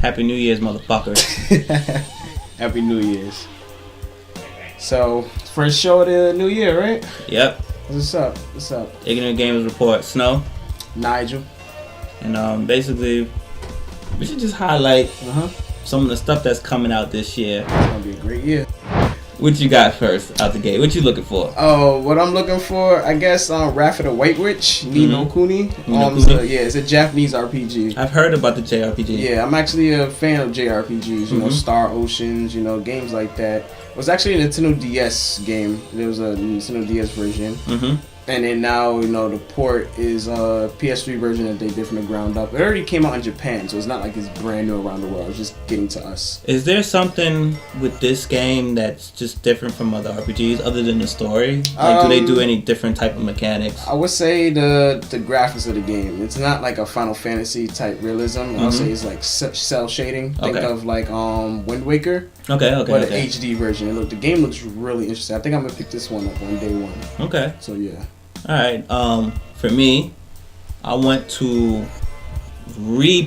Happy New Year's, motherfucker. Happy New Year's. So, first show of the new year, right? Yep. What's up? What's up? Ignorant Gamers Report. Snow. Nijell. And basically, we should just highlight some of the stuff that's coming out this year. It's gonna be a great year. What you got first out the gate? What you looking for? Oh, what I'm looking for, I guess, Wrath of the White Witch, Ni no Kuni. It's a Japanese RPG. I've heard about the JRPG. Yeah, I'm actually a fan of JRPGs. You know, Star Oceans. You know, games like that. It was actually a Nintendo DS game. There was a Nintendo DS version. And then now, you know, the port is a PS3 version that they did from the ground up. It already came out in Japan, so it's not like it's brand new around the world. It's just getting to us. Is there something with this game that's just different from other RPGs other than the story? Like, do they do any different type of mechanics? I would say the graphics of the game. It's not like a Final Fantasy type realism. I'll say it's like cell shading. Think of like Wind Waker. But an HD version. The game looks really interesting. I think I'm gonna pick this one up on day one. Okay. So yeah. Alright, for me, I want to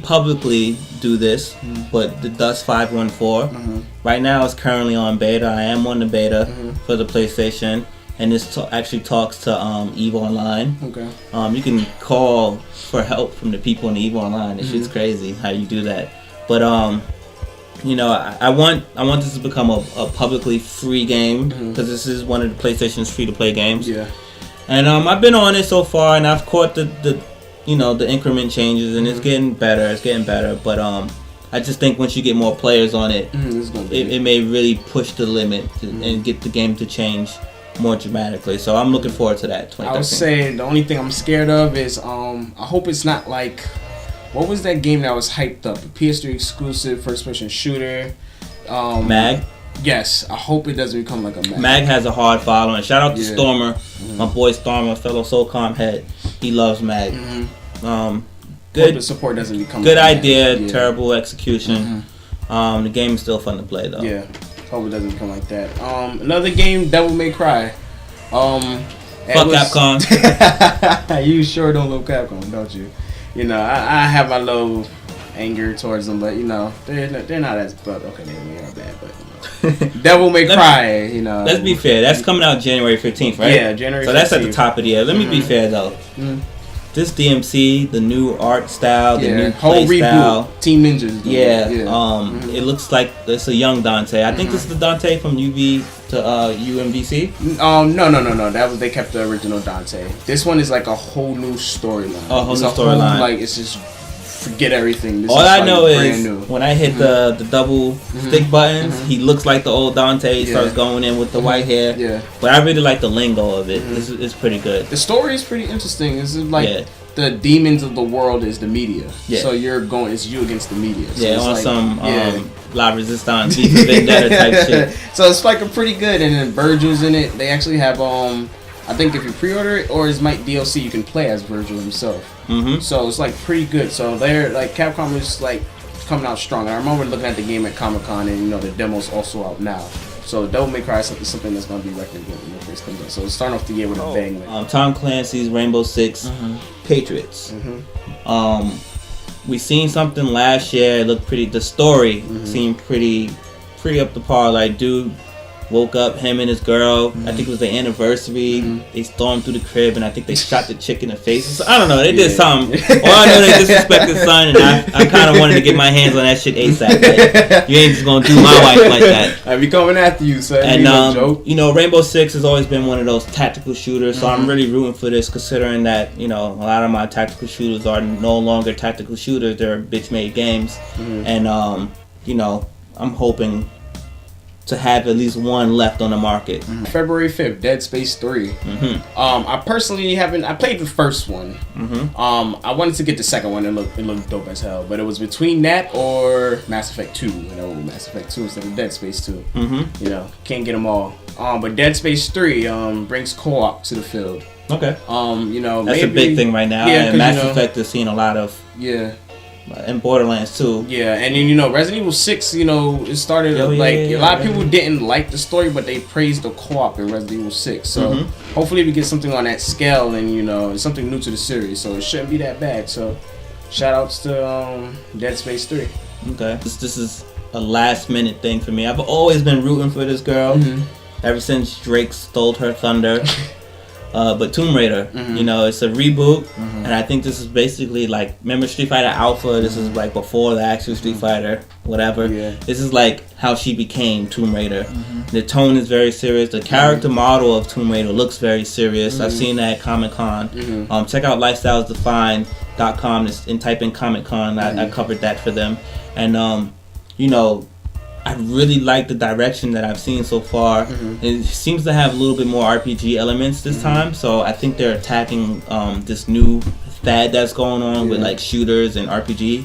publicly do this, but the Dust 514, right now it's currently on beta. I am on the beta for the PlayStation, and this actually talks to EVE Online. Okay. You can call for help from the people in EVE Online. It's just crazy how you do that. But you know, I want this to become a publicly free game, because this is one of the PlayStation's free-to-play games. Yeah. And I've been on it so far, and I've caught the increment changes, and it's getting better. But I just think once you get more players on it, it may really push the limit and get the game to change more dramatically. So I'm looking forward to that. I would say the only thing I'm scared of is I hope it's not like, what was that game that was hyped up? A PS3 exclusive first-person shooter. Mag. Yes, I hope it doesn't become like a Mag. Mag has a hard following. Shout out to Stormer, my boy Stormer, fellow SOCOM head. He loves Mag. Hope Good the support doesn't become good like idea, terrible execution. The game is still fun to play though. Yeah, hope it doesn't become like that. Another game, Devil May Cry. Fuck Capcom. You sure don't love Capcom, don't you? You know, I have my little anger towards them, but you know, they're not as bad. Okay, they are bad, but you know. Devil May Cry, you know. Let's be fair. That's coming out January 15th, right? Yeah, January 15th. So that's at the top of the year. Let me be fair though. This DMC, the new art style, the new whole play style, Team Ninjas. It looks like it's a young Dante. I think this is the Dante from UV to UMBC. No. That was, they kept the original Dante. This one is like a whole new storyline. A whole new storyline. Like, it's just forget everything. All I know is when I hit the double stick buttons, he looks like the old Dante. He starts going in with the white hair. Yeah. But I really like the lingo of it. It's pretty good. The story is pretty interesting. It's like the demons of the world is the media. Yeah. So it's you against the media. So it's on like, some La Resistance, V for Vendetta type shit. So it's like a pretty good, and then Virgil's in it. They actually have I think if you pre-order it or it's Might DLC, you can play as Virgil himself. So it's like pretty good. So they're like, Capcom is like coming out strong. I remember looking at the game at Comic-Con, and you know the demo's also out now. So Devil May Cry is something that's going to be recommended when it first comes out. So it's starting off the year with a bang. Tom Clancy's Rainbow Six Patriots. We seen something last year. It looked pretty. The story seemed pretty up to par. Like, dude woke up, him and his girl, I think it was their anniversary, they stormed through the crib, and I think they shot the chick in the face. So, I don't know, they did something. All I know, they disrespected son, and I kind of wanted to get my hands on that shit ASAP. Like, you ain't just gonna do my wife like that. I be coming after you, son. And you know, Rainbow Six has always been one of those tactical shooters, so I'm really rooting for this, considering that, you know, a lot of my tactical shooters are no longer tactical shooters, they're bitch-made games. And you know, I'm hoping to have at least one left on the market. February 5th, Dead Space 3. I personally haven't. I played the first one. I wanted to get the second one. It looked dope as hell. But it was between that or Mass Effect 2. You know, Mass Effect 2 instead of Dead Space 2. You know, can't get them all. But Dead Space 3 brings co-op to the field. Okay. You know, that's maybe a big thing right now. Yeah, and Mass Effect is seeing a lot of. Yeah. And Borderlands too. Yeah, and then you know Resident Evil 6, you know, it started a lot of people didn't like the story, but they praised the co-op in Resident Evil 6. So hopefully we get something on that scale, and you know, it's something new to the series, so it shouldn't be that bad. So shout outs to Dead Space 3. Okay. This is a last minute thing for me. I've always been rooting for this girl ever since Drake stole her thunder. But Tomb Raider, you know, it's a reboot, and I think this is basically like, remember Street Fighter Alpha? This is like before the actual Street Fighter, whatever. Yeah. This is like how she became Tomb Raider. The tone is very serious. The character model of Tomb Raider looks very serious. I've seen that at Comic-Con. Check out lifestylesdefined.com and type in Comic-Con. I covered that for them. And, you know, I really like the direction that I've seen so far. It seems to have a little bit more RPG elements this time, so I think they're attacking this new fad that's going on with like shooters and RPG.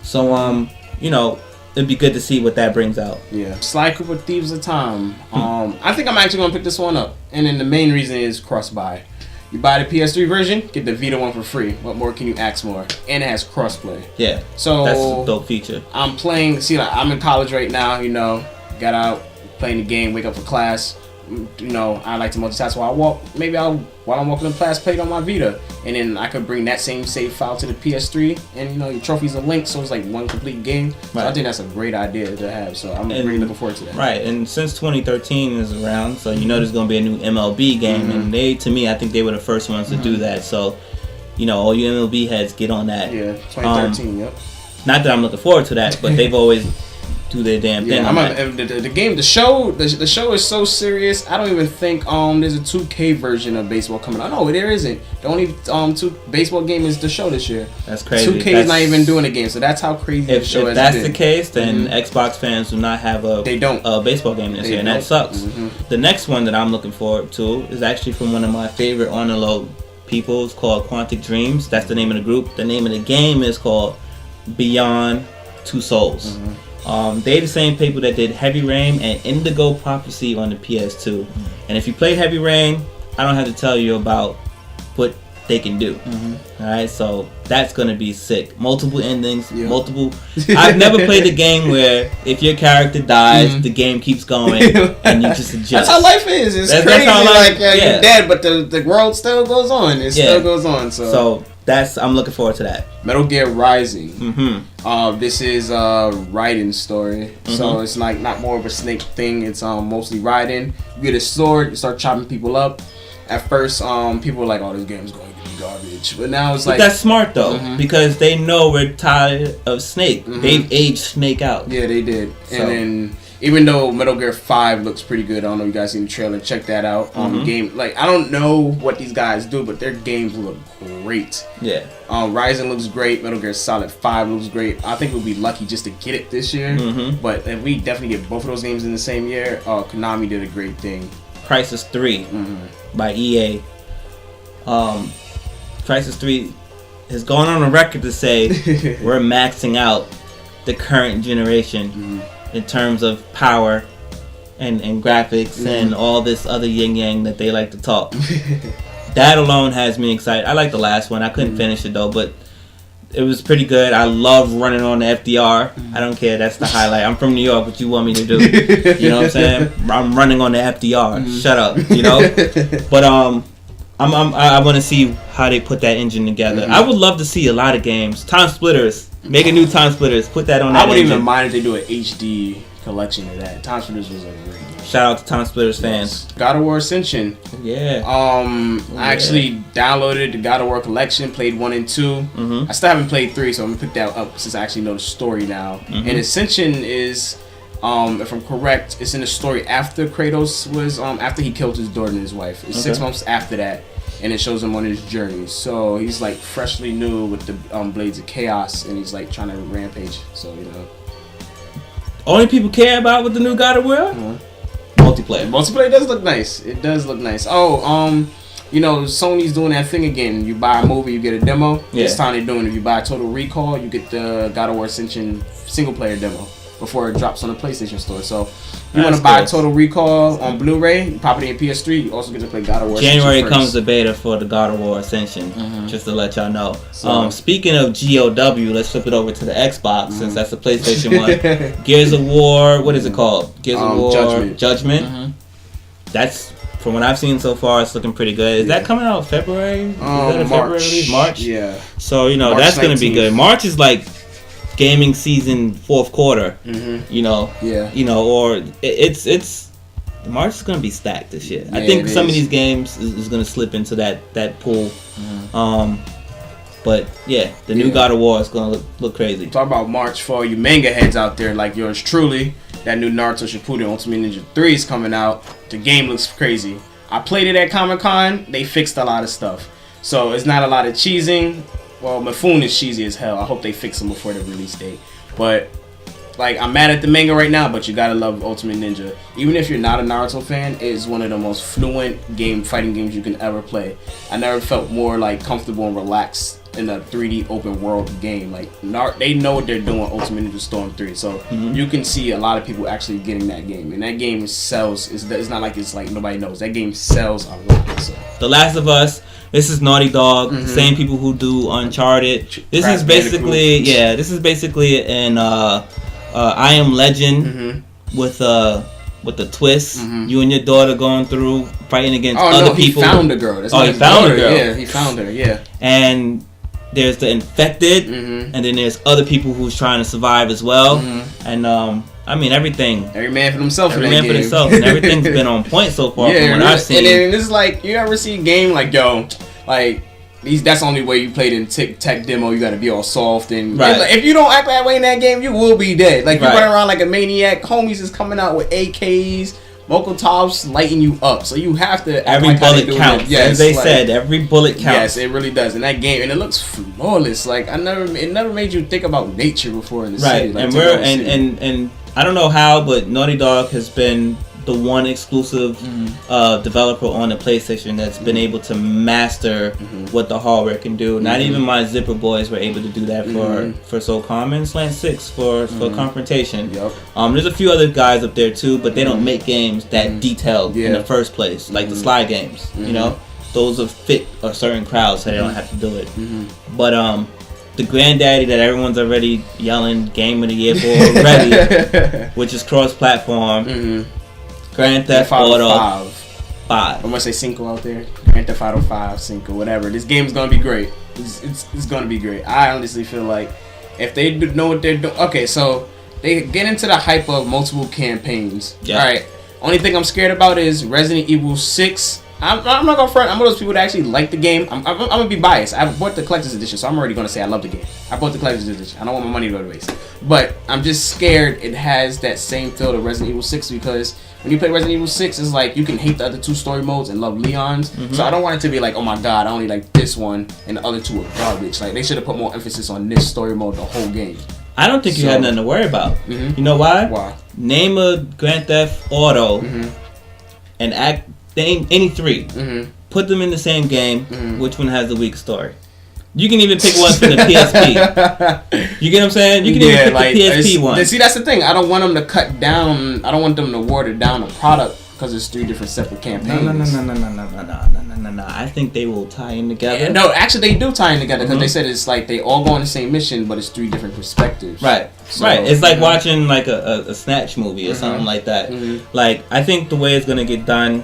So you know, it'd be good to see what that brings out. Yeah. Sly Cooper Thieves of Time. I think I'm actually gonna pick this one up, and then the main reason is cross-buy. You buy the PS3 version, get the Vita one for free. What more can you ask for? And it has crossplay. Yeah. So that's a dope feature. I'm playing. See, like, I'm in college right now. You know, got out playing the game, wake up for class. You know, I like to multitask while I walk. Maybe while I'm walking to class, play it on my Vita, and then I could bring that same save file to the PS3, and you know, your trophies are linked, so it's like one complete game. So I think that's a great idea to have. So I'm really looking forward to that. Right, and since 2013 is around, so you know there's gonna be a new MLB game, and to me, I think they were the first ones to do that. So, you know, all you MLB heads, get on that. Yeah, 2013. Yep. Not that I'm looking forward to that, but they've always do their damn thing. The show is so serious. I don't even think there's a 2K version of baseball coming out. No, there isn't. The only baseball game is the show this year. That's crazy. 2K is not even doing a game, so that's how crazy the show is. If that's the case, then Xbox fans do not have a baseball game this year, and that sucks. The next one that I'm looking forward to is actually from one of my favorite on the low people. It's called Quantic Dreams. That's the name of the group. The name of the game is called Beyond Two Souls. They the same people that did Heavy Rain and Indigo Prophecy on the PS2. And if you play Heavy Rain, I don't have to tell you about what they can do. Alright, so that's gonna be sick. Multiple endings, multiple. I've never played a game where if your character dies, the game keeps going and you just adjust. That's how life is. It's crazy. That's how life, you're dead, but the world still goes on. It still goes on. So I'm looking forward to that. Metal Gear Rising. This is a Raiden story, so it's like not more of a Snake thing. It's mostly Raiden. You get a sword, you start chopping people up. At first, people were like, "Oh, this game's going to be garbage," but now it's like that's smart though, because they know we're tired of Snake. They've aged Snake out. Yeah, they did. So. And then even though Metal Gear 5 looks pretty good, I don't know if you guys seen the trailer. Check that out. Game, like, I don't know what these guys do, but their games look great. Yeah. Rising looks great. Metal Gear Solid 5 looks great. I think we'll be lucky just to get it this year. But if we definitely get both of those games in the same year, Konami did a great thing. Crysis 3 by EA. Crysis 3 has gone on a record to say we're maxing out the current generation in terms of power and graphics and all this other yin yang that they like to talk. That alone has me excited. I like the last one. I couldn't finish it though, but it was pretty good. I love running on the FDR. I don't care. That's the highlight. I'm from New York. What you want me to do? You know what I'm saying? I'm running on the FDR. Shut up. You know. But I want to see how they put that engine together. I would love to see a lot of games. Time Splitters. Make a new Time Splitters. Put that on that I wouldn't engine. even mind if they do an HD collection of that. Time Splitters was a great game. Shout out to Time Splitters fans. God of War Ascension. Yeah. I actually downloaded the God of War collection, played 1 and 2. I still haven't played 3, so I'm gonna pick that up since I actually know the story now. And Ascension is, if I'm correct, it's in the story after Kratos was, after he killed his daughter and his wife. It's 6 months after that. And it shows him on his journey. So he's like freshly new with the Blades of Chaos, and he's like trying to rampage. So, you know. Only people care about with the new God of War? Multiplayer. Multiplayer does look nice. It does look nice. Oh, you know, Sony's doing that thing again. You buy a movie, you get a demo. This time they're doing it. If you buy Total Recall, you get the God of War Ascension single player demo before it drops on the PlayStation Store. So if you want to buy Total Recall on Blu-ray, you pop it in PS3, you also get to play God of War January comes the beta for the God of War Ascension, just to let y'all know. So, speaking of GOW, let's flip it over to the Xbox since that's the PlayStation one. Gears of War, what is it called? Gears of War Judgment. That's, from what I've seen so far, it's looking pretty good. Is that coming out February? Is that a February release? March? Yeah. So, you know, March that's going to be good. March is like gaming season fourth quarter. You know. Yeah. You know, or it's March is gonna be stacked this year. I think some of these games is gonna slip into that pool. But yeah, the new God of War is gonna look crazy. Talk about March for you manga heads out there like yours truly. That new Naruto Shippuden Ultimate Ninja 3 is coming out. The game looks crazy. I played it at Comic-Con. They fixed a lot of stuff. So it's not a lot of cheesing. Well, Mifune is cheesy as hell. I hope they fix him before the release date. But like, I'm mad at the manga right now, but you gotta love Ultimate Ninja. Even if you're not a Naruto fan, it is one of the most fluent fighting games you can ever play. I never felt more like comfortable and relaxed in a 3D open world game. Like, they know what they're doing. Ultimate Ninja Storm 3, so you can see a lot of people actually getting that game, and that game sells. It's not like it's like nobody knows. That game sells a lot. So. The Last of Us. This is Naughty Dog, the same people who do Uncharted. This is basically an I Am Legend with the twist. You and your daughter going through fighting against other people. He found a girl. That's he found a girl. Yeah, he found her. Yeah. And there's the infected, and then there's other people who's trying to survive as well. And I mean, everything. Every man for himself. Every man for himself, and everything's been on point so far from what I've seen. And then it's like, you ever see a game like, like, that's the only way you played in tech demo. You got to be all soft and like, if you don't act that way in that game, you will be dead. Like, you run around like a maniac. Homies is coming out with AKs. Mokotovs lighting you up, so you have to. Every bullet counts. Yes, as they said, every bullet counts. Yes, it really does in that game, and it looks flawless. Like, it never made you think about nature before in the city. Like, and I don't know how, but Naughty Dog has been the one exclusive developer on the PlayStation that's been able to master what the hardware can do. Not even my Zipper boys were able to do that for SOCOM and Slant 6 for Confrontation. There's a few other guys up there too, but they don't make games that detailed in the first place, like the Sly games. You know, those are fit a certain crowd, so they don't have to do it. But the granddaddy that everyone's already yelling Game of the Year for already, which is cross-platform. Grand Theft Auto 5. I'm gonna say Cinco out there. Grand Theft Auto 5, Cinco, whatever. This game's gonna be great. It's gonna be great. I honestly feel like if they know what they're doing. Okay, so they get into the hype of multiple campaigns. All right. Only thing I'm scared about is Resident Evil 6. I'm not gonna front. I'm one of those people that actually like the game. I'm gonna be biased. I bought the collector's edition, so I'm already gonna say I love the game. I bought the collector's edition. I don't want my money to go to waste. But I'm just scared it has that same feel to Resident Evil 6, because when you play Resident Evil 6, it's like you can hate the other two story modes and love Leon's. So I don't want it to be like, oh my god, I only like this one and the other two are garbage. Like, they should have put more emphasis on this story mode the whole game. I don't think you had nothing to worry about. You know why? Why? Name a Grand Theft Auto and name any three. Put them in the same game. Which one has the weak story? You can even pick one from the PSP. You get what I'm saying? You can even pick like, the PSP one. See, that's the thing. I don't want them to cut down. I don't want them to water down the product because it's 3 different separate campaigns. No. I think they will tie in together. Yeah, no, actually, they do tie in together because they said it's like they all go on the same mission, but it's 3 different perspectives. Right. It's like watching like a Snatch movie or something like that. Like, I think the way it's gonna get done,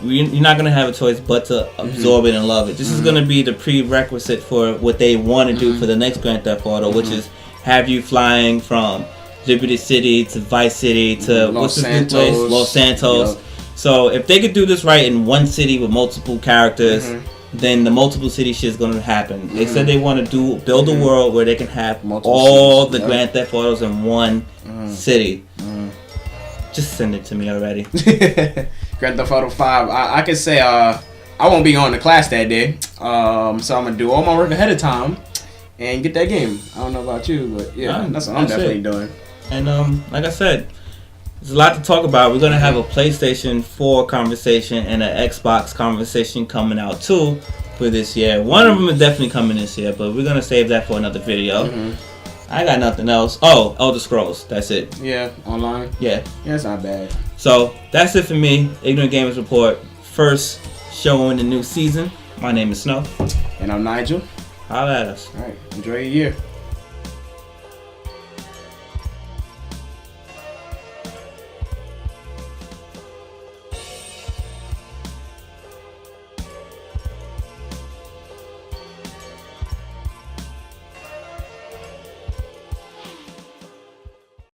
you're not gonna have a choice but to absorb it and love it. This is gonna be the prerequisite for what they want to do for the next Grand Theft Auto, which is have you flying from Liberty City to Vice City to what's this new place, Los Santos. Yep. So if they could do this right in one city with multiple characters, then the multiple city shit is gonna happen. They said they want to build a world where they can have multiple all cities, the Grand Theft Autos in one city. Just send it to me already. Grand Theft Auto 5. I can say I won't be on the class that day, so I'm gonna do all my work ahead of time and get that game. I don't know about you, but yeah, that's what I'm definitely doing. And like I said, there's a lot to talk about. We're gonna have a PlayStation 4 conversation and an Xbox conversation coming out too for this year. One of them is definitely coming this year, but we're gonna save that for another video. I got nothing else. Oh, Elder Scrolls. That's it. Yeah, online. Yeah, it's not bad. So that's it for me. Ignorant Gamers Report. First show in the new season. My name is Snow. And I'm Nigel. Holla at us. All right. Enjoy your year.